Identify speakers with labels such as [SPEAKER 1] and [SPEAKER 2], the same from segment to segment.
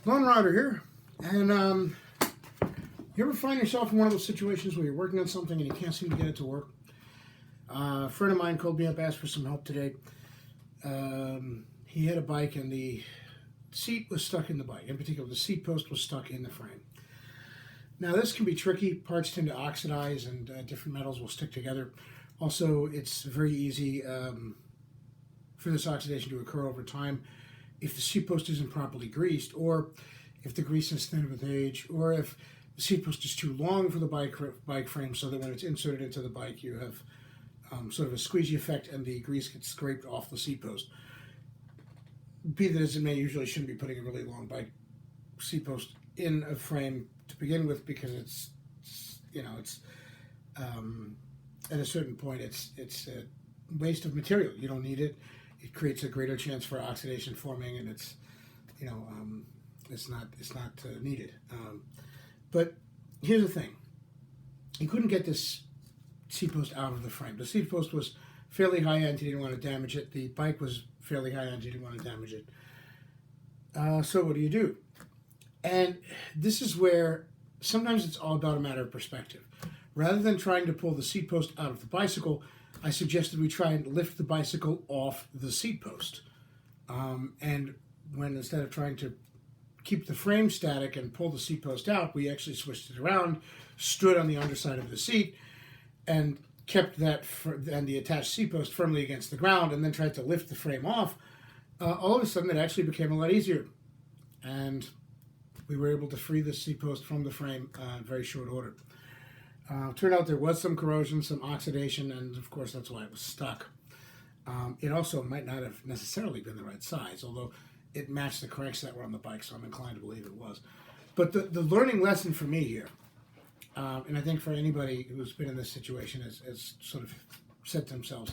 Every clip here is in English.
[SPEAKER 1] Lone Rider here, and you ever find yourself in one of those situations where you're working on something and you can't seem to get it to work? A friend of mine called me up, asked for some help today. He had a bike and the seat was stuck in the bike. In particular, the seat post was stuck in the frame. Now, this can be tricky. Parts tend to oxidize and different metals will stick together. Also, it's very easy for this oxidation to occur over time if the seat post isn't properly greased, or if the grease is thin with age, or if the seat post is too long for the bike frame, so that when it's inserted into the bike, you have sort of a squeegee effect and the grease gets scraped off the seat post. Be that as it may, usually shouldn't be putting a really long bike seat post in a frame to begin with, because it's at a certain point it's a waste of material. You don't need it. It creates a greater chance for oxidation forming, and it's not needed. But here's the thing: he couldn't get this seat post out of the frame. The seat post was fairly high end. He didn't want to damage it. The bike was fairly high end. He didn't want to damage it. So what do? And this is where sometimes it's all about a matter of perspective. Rather than trying to pull the seat post out of the bicycle, I suggested we try and lift the bicycle off the seat post. And when instead of trying to keep the frame static and pull the seat post out, we actually switched it around, stood on the underside of the seat, and kept that and the attached seat post firmly against the ground, and then tried to lift the frame off. All of a sudden, it actually became a lot easier, and we were able to free the seat post from the frame in very short order. Turned out there was some corrosion, some oxidation, and of course that's why it was stuck. It also might not have necessarily been the right size, although it matched the cranks that were on the bike, so I'm inclined to believe it was. But the learning lesson for me here, and I think for anybody who's been in this situation, has sort of said to themselves,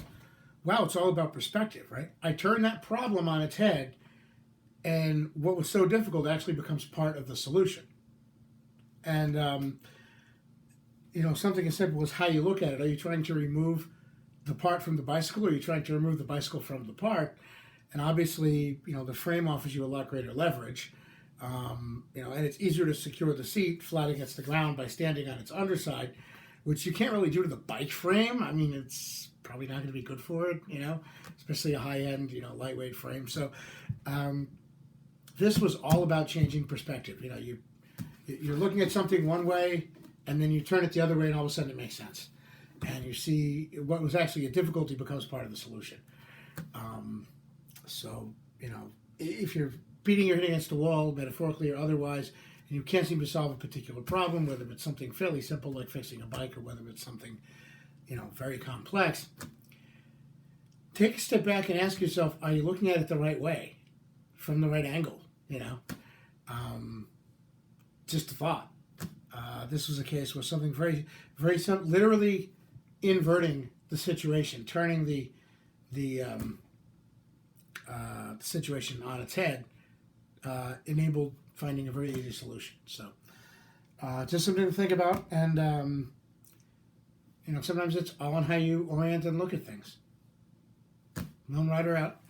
[SPEAKER 1] wow, it's all about perspective, right? I turned that problem on its head, and what was so difficult actually becomes part of the solution. And something as simple as how you look at it. Are you trying to remove the part from the bicycle, or are you trying to remove the bicycle from the part? And obviously, the frame offers you a lot greater leverage. And it's easier to secure the seat flat against the ground by standing on its underside, which you can't really do to the bike frame. I mean, it's probably not going to be good for it, especially a high-end, lightweight frame. So this was all about changing perspective. You're looking at something one way, and then you turn it the other way, and all of a sudden it makes sense. And you see what was actually a difficulty becomes part of the solution. If you're beating your head against the wall, metaphorically or otherwise, and you can't seem to solve a particular problem, whether it's something fairly simple like fixing a bike, or whether it's something, very complex, take a step back and ask yourself, are you looking at it the right way, from the right angle? Just a thought. This was a case where something very, very simple, literally inverting the situation, turning the situation on its head, enabled finding a very easy solution. So, just something to think about, and sometimes it's all on how you orient and look at things. Lone Rider out.